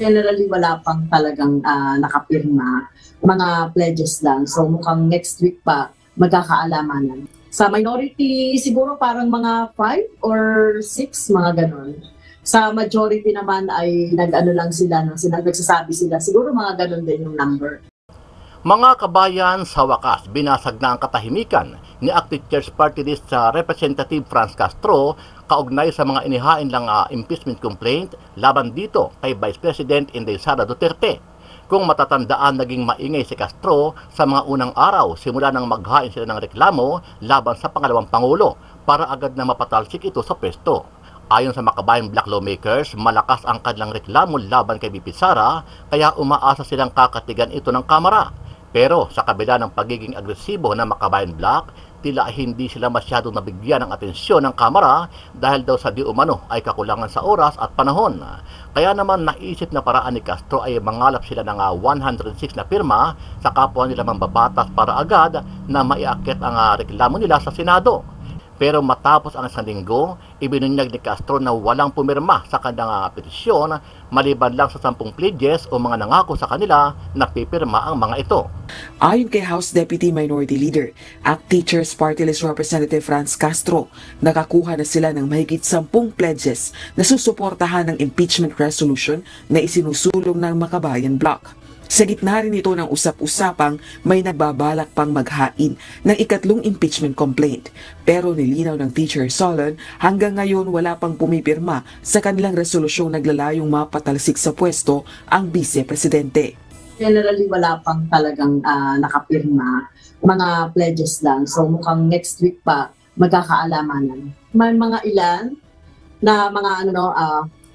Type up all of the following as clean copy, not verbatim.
Generally, wala pang talagang nakapirma. Mga pledges lang. So mukhang next week pa magkakaalamanan. Sa minority, siguro parang mga 5 or 6, mga ganon. Sa majority naman ay nag-ano lang sila, nagsasabi sila. Siguro mga ganon din yung number. Mga kabayan, sa wakas, binasag na ang katahimikan ni Active Church Party List sa Representative Franz Castro kaugnay sa mga inihain lang impeachment complaint laban dito kay Vice President Inday Sara Duterte. Kung matatandaan, naging maingay si Castro sa mga unang araw simula nang maghain sila ng reklamo laban sa pangalawang Pangulo para agad na mapatalsik ito sa pwesto. Ayon sa makabayang black lawmakers, malakas ang kanilang reklamo laban kay VP Sara kaya umaasa silang kakatigan ito ng Kamara. Pero sa kabila ng pagiging agresibo ng makabayan black, tila hindi sila masyadong nabigyan ng atensyon ng Kamara dahil daw sa di umano ay kakulangan sa oras at panahon. Kaya naman naisip na paraan ni Castro ay mangalap sila ng 106 na pirma sa kapwa nila mambabatas para agad na maiakyat ang reklamo nila sa Senado. Pero matapos ang isang linggo, ibinunyag ni Castro na walang pumirma sa kanyang petisyon maliban lang sa 10 pledges o mga nangako sa kanila na pipirma ang mga ito. Ayon kay House Deputy Minority Leader at Teachers Party List Representative Franz Castro, nakakuha na sila ng mahigit 10 pledges na susuportahan ng impeachment resolution na isinusulong ng Makabayan Bloc. Sa gitna rin ito ng usap-usapang may nagbabalak pang maghain ng ikatlong impeachment complaint. Pero nilinaw ng Teacher Solon, hanggang ngayon wala pang pumipirma sa kanilang resolusyong naglalayong mapatalsik sa pwesto ang Vice Presidente. Generally, wala pang talagang nakapirma. Mga pledges lang. So mukhang next week pa magkakaalamanan. May mga ilan na mga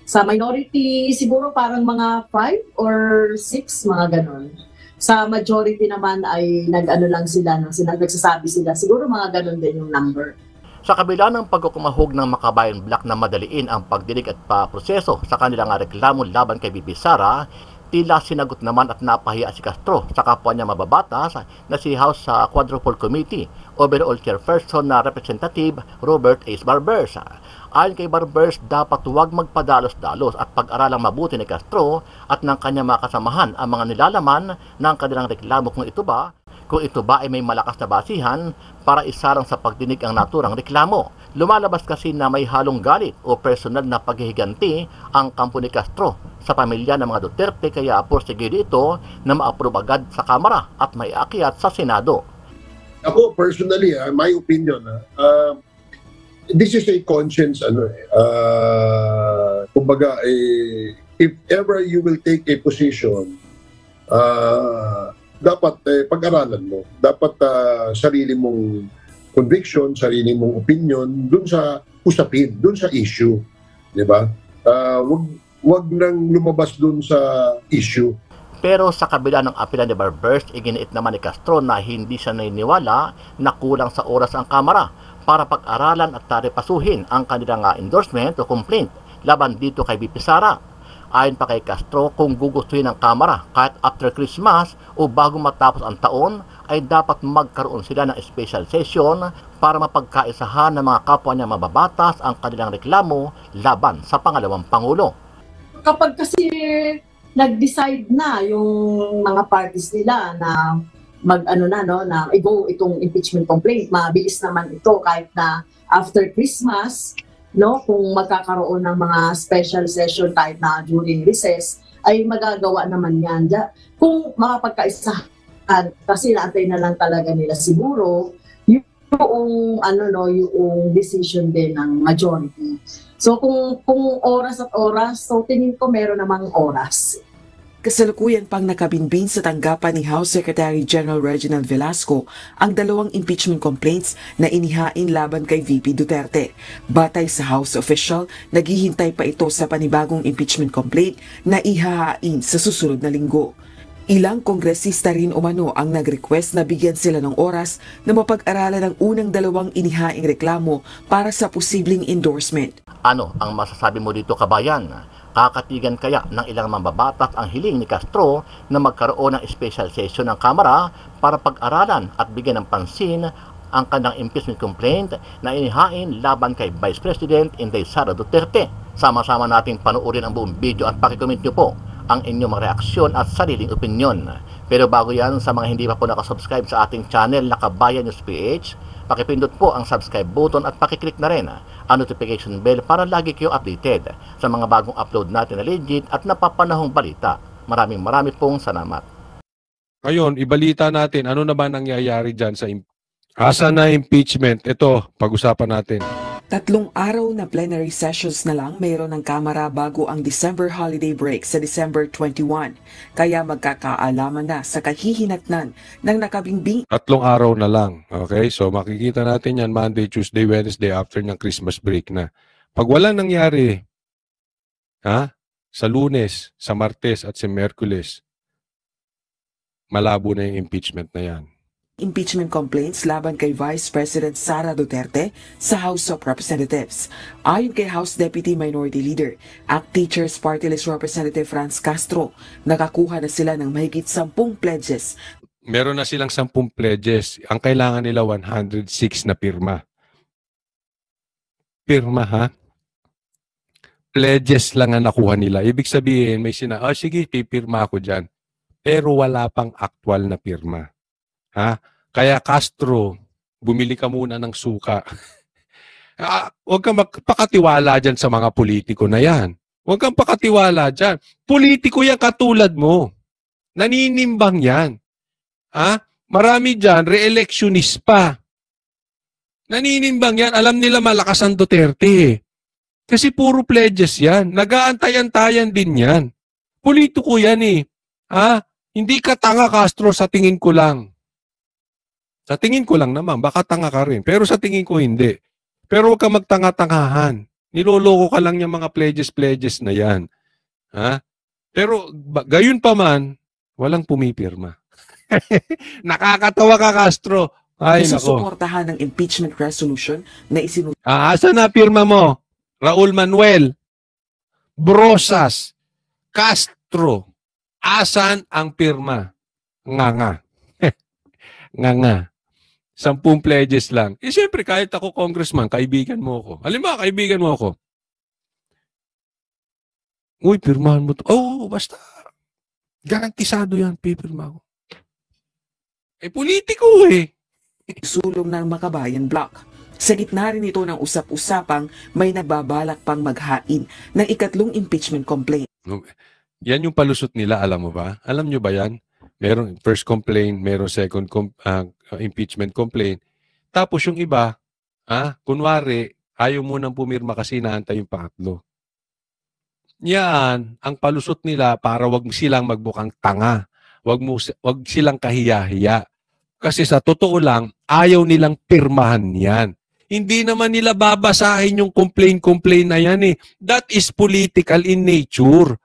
sa minority, siguro parang mga 5 or 6, mga ganon. Sa majority naman ay nag-ano lang sila, nagsasabi sila. Siguro mga ganon din yung number. Sa kabila ng pagkukumahog ng Makabayan Bloc na madaliin ang pagdinig at proseso sa kanilang reklamo laban kay VP Sara, tila sinagot naman at napahiya si Castro sa kapwa niya mababatas na si House Quadruple Committee Overall Chairperson na Representative Robert Ace Barbers. Ayon kay Barbers, dapat huwag magpadalos-dalos at pag-aralang mabuti ni Castro at ng kanyang mga kasamahan ang mga nilalaman ng kanilang reklamo kung ito ba ay may malakas na basihan para isalang sa pagdinig ang naturang reklamo. Lumalabas kasi na may halong galit o personal na paghihiganti ang kampo ni Castro sa pamilya ng mga Duterte kaya porsigido ito na ma-approve agad sa Kamara at may aakyat sa Senado. Ako personally, my opinion, this is a conscience kumbaga if ever you will take a position, dapat pag-aralan mo, dapat sarili mong conviction, sarili mong opinion dun sa usapin, dun sa issue, di ba? Wag nang lumabas dun sa issue. Pero sa kabila ng apela ni Barbers, iginiit naman ni Castro na hindi siya naniniwala na kulang sa oras ang Kamara para pag-aralan at repasuhin ang kanilang endorsement o complaint laban dito kay VP Sara. Ayon pa kay Castro, kung gugustuhin ng Kamara kahit after Christmas o bago matapos ang taon, ay dapat magkaroon sila ng special session para mapagkaisahan ng mga kapwa niya mababatas ang kanilang reklamo laban sa pangalawang Pangulo. Kapag kasi nag-decide na yung mga parties nila na na i-go itong impeachment complaint, mabilis naman ito kahit na after Christmas, kung magkakaroon ng mga special session kahit na during recess, ay magagawa naman yan. Kung makapagkaisahan, kasi naantay na lang talaga nila siguro yung yung decision din ng majority. So kung oras at oras, so tingin ko meron namang oras. Kasalukuyan pang nakabinbin sa tanggapan ni House Secretary General Reginald Velasco ang 2 impeachment complaints na inihain laban kay VP Duterte. Batay sa House official, naghihintay pa ito sa panibagong impeachment complaint na ihahain sa susunod na linggo. Ilang kongresista rin umano ang nag-request na bigyan sila ng oras na mapag-aralan ang unang 2 inihaing reklamo para sa posibleng endorsement. Ano ang masasabi mo dito, kabayan? Kakatigan kaya ng ilang mambabatas ang hiling ni Castro na magkaroon ng special session ng Kamara para pag-aralan at bigyan ng pansin ang kanyang impeachment complaint na inihain laban kay Vice President Inday Sara Duterte? Sama-sama nating panoorin ang buong video at pakicomment nyo po ang inyong mga reaksyon at sariling opinyon. Pero bago yan, sa mga hindi pa po nakasubscribe sa ating channel na Kabayan News PH, pakipindot po ang subscribe button at pakiclick na rin ang notification bell para lagi kayo updated sa mga bagong upload natin na legit at napapanahong balita. Maraming pong salamat. Ngayon, ibalita natin ano na ba nangyayari dyan sa asa na impeachment. Ito, pag-usapan natin. 3 araw na plenary sessions na lang mayroon ng Kamara bago ang December holiday break sa December 21. Kaya magkakaalaman na sa kahihinatnan ng nakabimbing 3 araw na lang. Okay? So, makikita natin yan Monday, Tuesday, Wednesday after ng Christmas break na. Pag walang nangyari, sa Lunes, sa Martes at sa Miyerkules, malabo na yung impeachment na yan. impeachment complaints laban kay Vice President Sara Duterte sa House of Representatives. Ayon kay House Deputy Minority Leader, ACT Teachers Party List Representative Franz Castro, nakakuha na sila ng mahigit 10 pledges. Meron na silang 10 pledges. Ang kailangan nila 106 na pirma. Pirma, ha? Pledges lang ang nakuha nila. Ibig sabihin, may sige, pipirma ako dyan. Pero wala pang actual na pirma. Ha? Kaya Castro, bumili ka muna ng suka. Huwag kang magpakatiwala dyan sa mga politiko na yan. Huwag kang pakatiwala dyan. Politiko yan katulad mo. Naninimbang yan. Ha? Marami dyan, re-electionist pa. Naninimbang yan. Alam nila malakas ang Duterte. Kasi puro pledges yan. Nag-aantay-antayan din yan. Politiko yan eh. Ha? Hindi ka tanga, Castro, sa tingin ko lang. Sa tingin ko lang naman, baka tanga ka rin. Pero sa tingin ko hindi. Pero huwag ka magtanga-tangahan. Niloloko ka lang yung mga pledges na yan. Ha? Pero gayon pa man, walang pumipirma. Nakakatawa ka, Castro. Ay, nako. Susuportahan ng impeachment resolution na isinunod. Asa na pirma mo? Raul Manuel, Brosas, Castro. Asan ang pirma? Nga. Nga. 10 pledges lang. Siyempre, kahit ako congressman, kaibigan mo ako. Halimbawa, kaibigan mo ako. Uy, pirmahan mo to. Oo, basta. Garantisado yan, pipirma ko. Politiko eh. Sulong ng Makabayan Block. Sa gitna rin ito ng usap-usapang may nagbabalak pang maghain ng ikatlong impeachment complaint. Yan yung palusot nila, alam mo ba? Alam nyo ba yan? Merong first complaint, merong second impeachment complaint. Tapos yung iba, kunwari, ayaw mo nang pumirma kasi inaantay yung pangatlo. Yan, ang palusot nila para wag silang magbukang tanga. Wag silang kahiya-hiya. Kasi sa totoo lang, ayaw nilang pirmahan yan. Hindi naman nila babasahin yung complaint na yan eh. That is political in nature.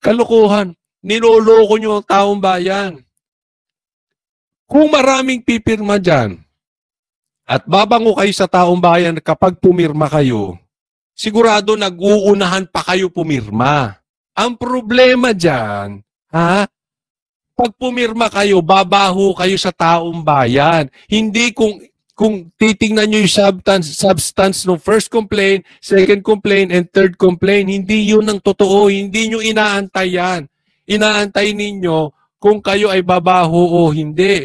Kalokohan. Niloloko nyo ang taong bayan. Kung maraming pipirma dyan, at babango kayo sa taong bayan kapag pumirma kayo, sigurado nag-uunahan pa kayo pumirma. Ang problema dyan, pag pumirma kayo, babaho kayo sa taong bayan. Hindi kung titingnan nyo yung substance ng first complaint, second complaint, and third complaint, hindi yun ang totoo. Hindi nyo inaantay yan. Inaantay ninyo kung kayo ay babaho o hindi.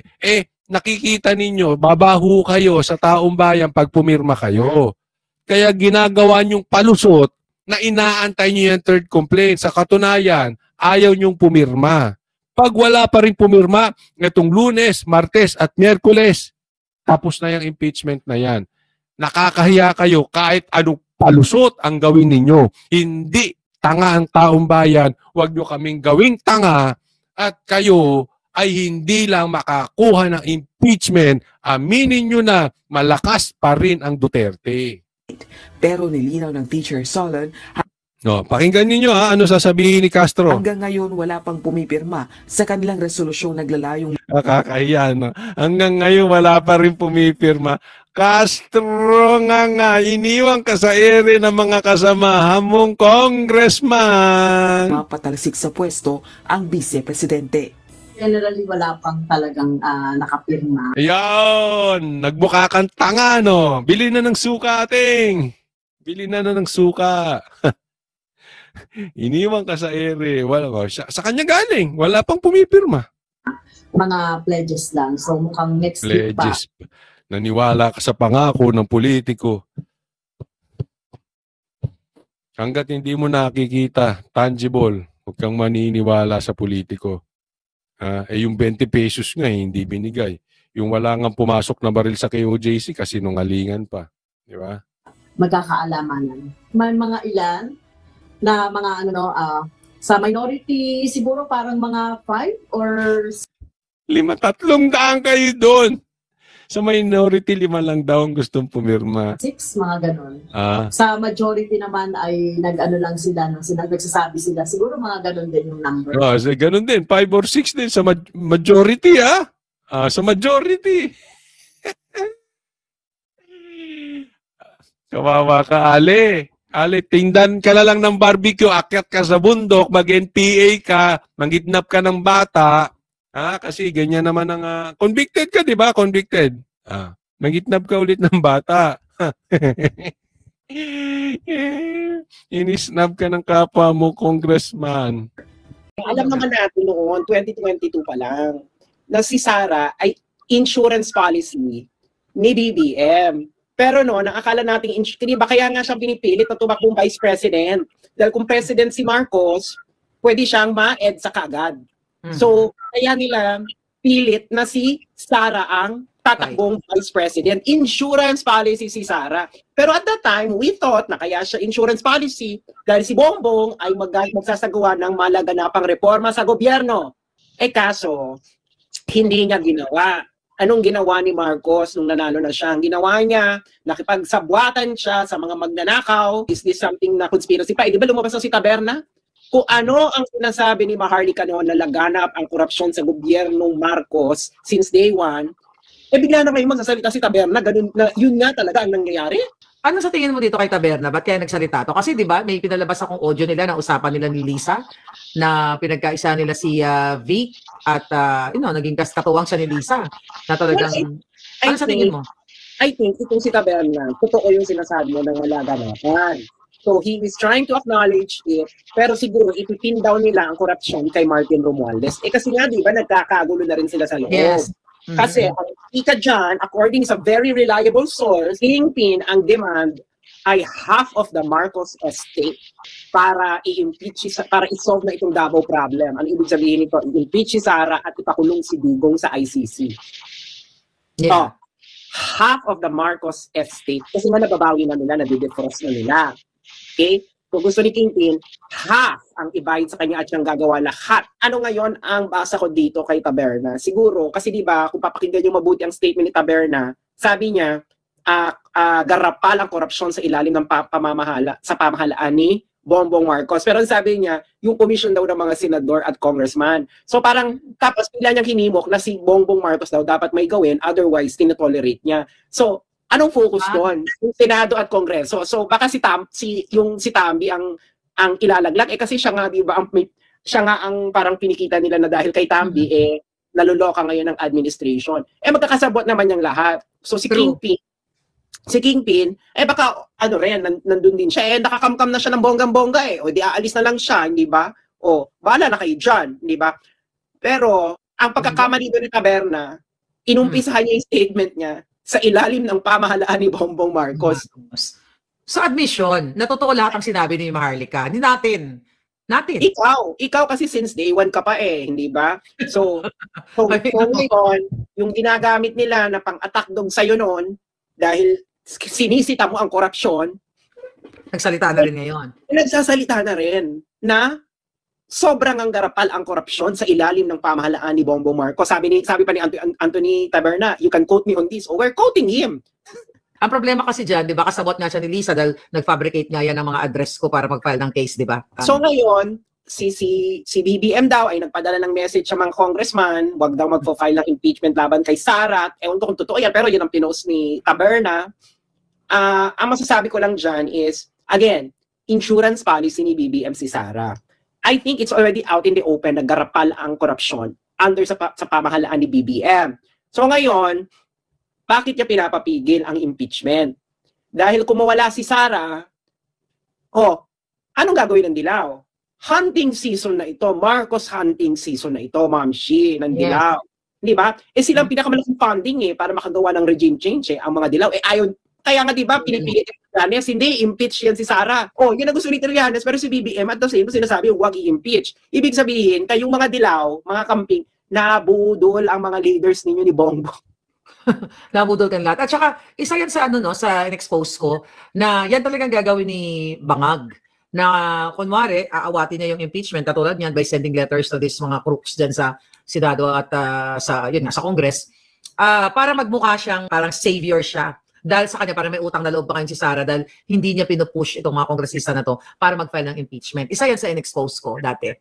Nakikita ninyo, babaho kayo sa taong bayan pag pumirma kayo. Kaya ginagawa nyong palusot na inaantay nyo yung third complaint. Sa katunayan, ayaw nyong pumirma. Pag wala pa rin pumirma, itong Lunes, Martes at Miyerkules, tapos na yung impeachment na yan. Nakakahiya kayo kahit anong palusot ang gawin ninyo. Hindi tanga ang taong bayan, huwag nyo kaming gawing tanga at kayo ay hindi lang makakuha ng impeachment, aminin nyo na malakas pa rin ang Duterte. Pero nilinaw ng Teacher Solon, Pakinggan ninyo ano sasabihin ni Castro. Hanggang ngayon wala pang pumipirma sa kanilang resolusyong naglalayong Nakakahiya, no? Hanggang ngayon wala pa rin pumipirma. Castro nga, iniwan ka sa ere ng mga kasamahan mong congressman. mapatalsik sa pwesto ang vice-presidente. Generally, wala pang talagang nakapirma. Ayan, nagbuka kang tanga, no? Bili na ng suka, ating. Bili na ng suka. Iniwan ka sa ere. Wala ba? Sa kanya galing. Wala pang pumipirma. Mga pledges lang. So mukhang next week pa. Pledges. Naniwala ka sa pangako ng politiko. Hanggat hindi mo nakikita, tangible, huwag kang maniniwala sa politiko. Yung 20 pesos nga, hindi binigay. Yung wala nga pumasok na baril sa KOJC kasi nungalingan pa. Di ba? Magkakaalamanan. May mga ilan na mga sa minority siguro parang mga 5 or 300 kayo doon. Sa minority, 5 lang daw ang gustong pumirma. 6, mga ganun. Ah, Sa majority naman ay nag-ano lang sila, nagsasabi sila. Siguro mga ganun din yung number. so, ganun din. 5 or 6 din sa majority, sa majority. Kawawa ka, Ale. Ale, tingdan ka na lang ng barbecue, akyat ka sa bundok, mag-NPA ka, mangidnap ka ng bata. Kasi ganyan naman ang... convicted ka, di ba? Convicted. Mangidnap ka ulit ng bata. Inisnab ka ng kapwa mo, congressman. Alam naman natin noon, 2022 pa lang, na si Sara ay insurance policy ni BBM. Pero no, nakakala natin, ba kaya nga siya pinipilit na tumakbong vice president? Dahil kung president si Marcos, pwede siyang ma-EDSA kaagad. So, kaya nila pilit na si Sara ang tatakbong vice president. Insurance policy si Sara. Pero at that time, we thought na kaya siya insurance policy dahil si Bongbong ay magsasagawa ng malaganapang reforma sa gobyerno. Kaso, hindi niya ginawa. Anong ginawa ni Marcos nung nanalo na siya? Ang ginawa niya, nakipagsabwatan siya sa mga magnanakaw. Is this something na conspiracy pa? Di ba lumabas na si Taberna? Kung ano ang sinasabi ni Maharlika noon na laganap ang korupsyon sa gobyernong Marcos since day one, bigla na ngayon magsasalita si Taberna, ganun na, yun nga talaga ang nangyayari. Ano sa tingin mo dito kay Taberna? Ba't kaya nagsalita to? Kasi di ba may pinalabas akong audio nila na usapan nila ni Lisa na pinagkaisa nila si Vic at naging katuwang siya ni Lisa na talagang... Well, ano sa tingin mo? I think itong si Taberna, totoo yung sinasabi mo ng wala ganapan. So he is trying to acknowledge it, pero siguro ipipin down nila ang korupsyon kay Martin Romualdez. Kasi nga, di ba, nagkakagulo na rin sila sa loob. Yes. Kasi ang ika dyan, according sa very reliable source, Kingpin ang demand ay half of the Marcos estate para i-impeach, para i-solve na itong Davao problem. Ang ibig sabihin nito, i-impeach si Sara at ipakulong si Digong sa ICC. Yeah. Half of the Marcos estate, kasi nga nababawi na nila, nadidefrost na nila. Okay? Kung gusto ni Kingpin, half ang ibayad sa kanya at siyang gagawa lahat. Ano ngayon ang basa ko dito kay Taberna? Siguro, kasi di ba kung papakinggan yung mabuti ang statement ni Taberna, sabi niya, garapal ang korupsyon sa ilalim ng pamahalaan ni Bongbong Marcos. Pero sabi niya, yung commission daw ng mga senador at congressman. So parang, tapos bigla niyang hinimok na si Bongbong Marcos daw dapat may gawin, otherwise tinotolerate niya. So, anong focus doon? Yung Senado at Kongreso. So baka si Tambi ang ilalaglag kasi siya nga, di ba, siya nga ang parang pinikita nila na dahil kay Tambi naluloka ngayon ng administration. Magkakasabot naman yung lahat. So si Kingpin, baka nandun din siya. Nakakamkam na siya ng bonggang-bongga o di aalis na lang siya, hindi ba? O bahala na kayo dyan, hindi ba? Pero ang pagkakamali doon ni Taberna, inumpisahan niya yung statement niya sa ilalim ng pamahalaan ni Bongbong Marcos. Sa admission, natotoo lahat ang sinabi ni Maharlika. Hindi natin. Ikaw kasi since day one ka pa hindi ba? So ngayon, yung ginagamit nila na pang-attack dog sa'yo noon, dahil sinisita mo ang korupsyon, nagsalita na rin ngayon. Nagsasalita na rin na sobrang ang garapal ang korupsyon sa ilalim ng pamahalaan ni Bongbong Marcos. Sabi pa ni Anthony Taberna, you can quote me on this. We're quoting him. Ang problema kasi dyan, di ba, kasabot nga siya ni Lisa dahil nag-fabricate nga yan ng mga address ko para mag-file ng case, di ba? So ngayon, si BBM daw ay nagpadala ng message sa mga congressman, wag daw magpo-file ng impeachment laban kay Sara. Ewan ko kung totoo yan, pero yun ang pinost ni Taberna. Ang masasabi ko lang dyan is, again, insurance policy ni BBM si Sara. I think it's already out in the open na garapal ang korupsyon under sa pamahalaan ni BBM. So ngayon, bakit niya pinapapigil ang impeachment? Dahil kung mawala si Sara, Anong gagawin ng Dilaw? Hunting season na ito, Marcos hunting season na ito, Ma'am Shi, ng Dilaw. Di ba? Silang pinakamalaking funding para makagawa ng regime change ang mga Dilaw. Ayaw, kaya nga di ba, pinipilit ni Trillanes, hindi, impeach yan si Sara. Yun ang gusto ni Trillanes, pero si BBM at the same sinasabi, huwag i-impeach. Ibig sabihin, kayong mga Dilaw, mga kamping, nabudol ang mga leaders ninyo ni Bongbong. Nabudol kan lahat. At saka, isa yan sa sa in-expose ko, na yan talagang gagawin ni Bangag. Na kunwari, aawatin niya yung impeachment, katulad niyan by sending letters to these mga crooks dyan sa Senado at sa Congress, para magmukha siyang parang savior siya. Dahil sa kanya, parang may utang na loob pa kayo si Sara dahil hindi niya pinupush itong mga kongresista na to para mag-file ng impeachment. Isa yan sa in-expose ko dati.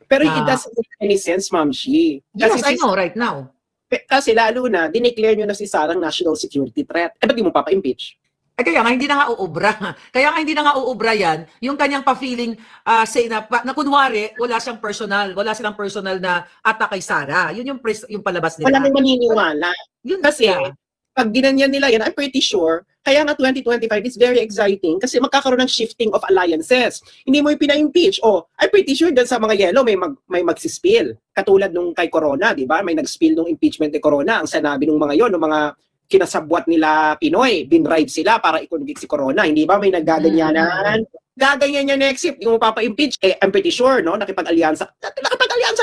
Pero it doesn't make any sense, Ma'am Shi. Yes, I know, right now. Kasi lalo na, dineclare nyo na si Sara national security threat. Ba't di mo papa-impeach? Kaya nga, hindi na nga uubra. Kaya nga, hindi na nga uubra yan. Yung kanyang pa-feeling, say na kunwari, wala silang personal na attack kay Sara. Yun yung palabas nila. Wala nang maniniwala. Yun kasi, pag ginanyan nila yan, I'm pretty sure, kaya nga 2025 is very exciting kasi magkakaroon ng shifting of alliances. Hindi mo yung pina-impeach. I'm pretty sure dyan sa mga yellow may magsispill. Katulad nung kay Corona, di ba? May nag-spill nung impeachment ni Corona. Ang sanabi ng mga yon, ng mga kinasabwat nila Pinoy, binride sila para i-convict si Corona. Hindi ba may naggaganyanan? Gaganyan niya next year, yung mapapa-impeach. I'm pretty sure, no? Nakipag-alyansa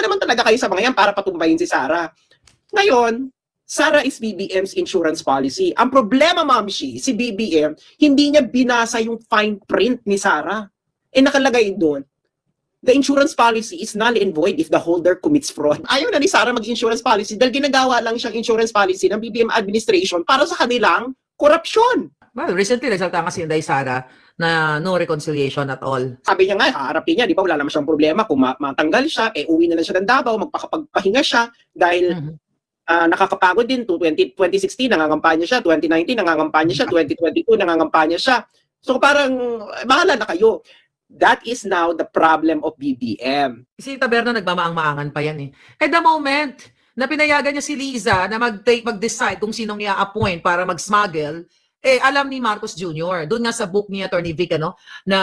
naman talaga kayo sa mga yan para patumbayin si Sara. Ngayon, Sara is BBM's insurance policy. Ang problema, Ma'am Shi, si BBM, hindi niya binasa yung fine print ni Sara. Nakalagay doon, the insurance policy is null and void if the holder commits fraud. Ayaw na ni Sara mag-insurance policy dahil ginagawa lang siyang insurance policy ng BBM administration para sa kanilang korupsyon. Well, recently, nagsalta kasi yung Sara na no reconciliation at all. Sabi niya nga, haharapin niya, di ba, wala naman siyang problema kung matanggal siya, uwi na lang siya ng Davao, magpakapagpahinga siya dahil nakakapagod din. 2016, nangangampanya siya. 2019, nangangampanya siya. 2022, nangangampanya siya. So parang, bahala na kayo. That is now the problem of BBM. Si Taberna nagmamaang-maangan pa yan At the moment na pinayagan niya si Liza na mag-decide kung sinong i-appoint para mag-smuggle, alam ni Marcos Jr. Doon nga sa book ni Attorney Vic, na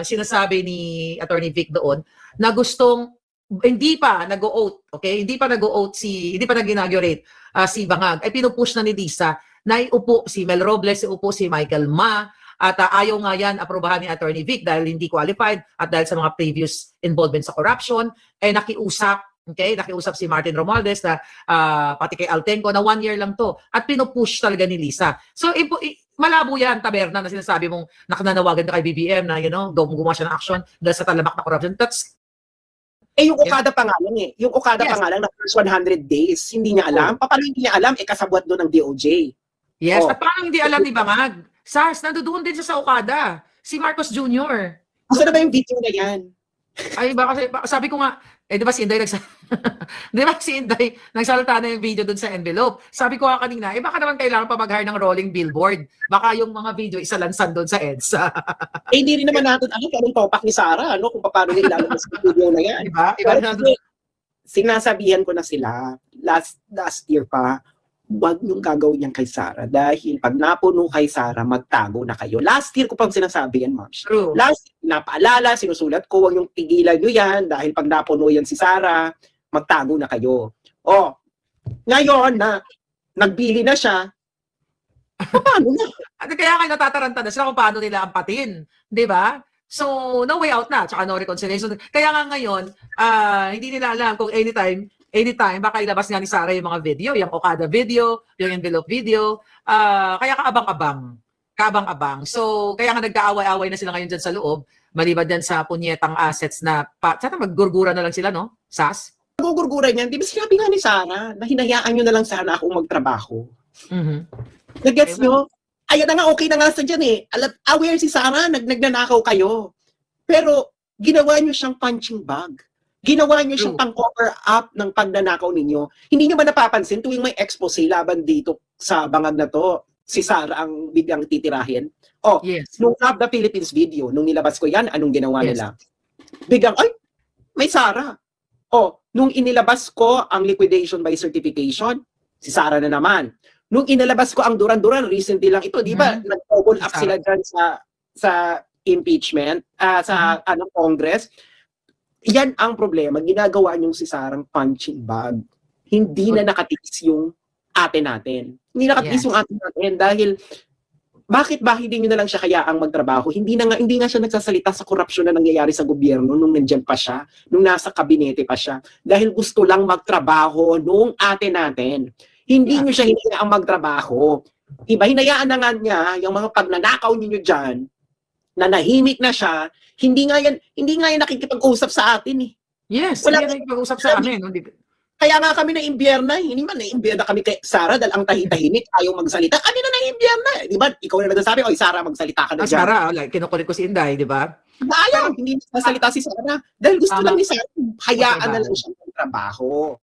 sinasabi ni Attorney Vic doon, na gustong, hindi pa nag-o-oath, okay? Hindi pa nag-inaugurate si Bangag. Pinupush na ni Liza na iupo si Mel Robles, iupo si Michael Ma, at ayaw nga yan aprobahan ni Attorney Vic dahil hindi qualified at dahil sa mga previous involvement sa corruption, nakiusap si Martin Romualdez na pati kay Altenco na 1 year lang to at pinupush talaga ni Liza. So malabo yan, Taberna, na sinasabi mong nakananawagan ka kay BBM na gumawa siya ng action dahil sa talamak na corruption. That's yung Okada pa nga lang Yung Okada pa nga lang na first 100 days, hindi niya alam. Paano hindi niya alam? Kasabwat doon ng DOJ. Yes, at paano hindi alam ni Bangag? SARS, nandoon din siya sa Okada. Si Marcos Jr. Asa na ba yung video na yan? Ay, sabi ko nga, di ba si Inday nagsalita na yung video dun sa envelope. Sabi ko nga kanina, baka naman kailangan pa mag-hire ng rolling billboard. Baka yung mga video isalansan dun sa EDSA. Hindi rin naman natin alam kung anong topak ni Sara, kung paano nila ilalabas yung video na yan. Diba? Sinasabihan ko na sila, last year pa, huwag niyong gagawin yan kay Sara dahil pag napuno kay Sara, magtago na kayo. Last year ko pang sinasabi yan, Ma'am. True. Last year, napaalala, sinusulat ko, huwag niyong tigilan niyo yan dahil pag napuno yan si Sara, magtago na kayo. Ngayon na nagbili na siya, paano na? Kaya kayo natataranta na sila kung paano nila ampatin. Di ba? So, no way out na, tsaka no reconciliation. Kaya nga ngayon, hindi nila alam kung anytime, baka ilabas nga ni Sara yung mga video, yung Okada video, yung envelope video. Kaya kaabang-abang. So, kaya nga nagkaaway-away na sila ngayon dyan sa loob, maliban dyan sa punyetang assets na, sana maggurgura na lang sila, no? SAS? Magugurguran yan. Di ba sinabi nga ni Sara na hinayaan nyo na lang sana akong magtrabaho? Nag-gets nyo? Ayan na nga, okay na nga sa dyan aware si Sara, nagnanakaw kayo. Pero, ginawa nyo siyang punching bag. Ginawa nyo siyang pang-cover up ng pagnanakaw ninyo. Hindi nyo ba napapansin tuwing may expose laban dito sa bangag na to, si Sara ang biglang titirahin? Yes. Nung Love the Philippines video, nung nilabas ko yan, anong ginawa nila? Biglang, may Sara. Nung inilabas ko ang liquidation by certification, si Sara na naman. Nung inilabas ko ang Duran-Duran, recently lang ito, di ba? Nag-double up sila dyan sa impeachment sa Congress. Yan ang problema. Ginagawa niyong si Sarang punching bag. Hindi na nakatiis yung ate natin. Hindi nakatiis yung ate natin dahil bakit ba hindi nyo na lang siya kayaang magtrabaho? Hindi nga siya nagsasalita sa korupsyon na nangyayari sa gobyerno nung nandiyan pa siya, nung nasa kabinete pa siya. Dahil gusto lang magtrabaho nung ate natin. Hindi nyo siya hinayaang magtrabaho. Diba? Hinayaan na nga niya yung mga pagnanakaw ninyo dyan, na nahimik na siya, hindi nga yan nakikipag-usap sa atin eh. Yes, Wala hindi nakikipag-usap sa amin. No? Kaya nga kami na-imbierna, hindi man na-imbierna kami kay Sara dahil ang tahimik ayaw magsalita. Kami na na-imbierna. Di ba? Ikaw na nagsasabi, oy Sara, magsalita ka na dyan. Sara, kinukulit ko si Inday, di ba? Ayaw, hindi nagsasalita si Sara. Dahil gusto lang ni Sara, hayaan na lang siya ng trabaho.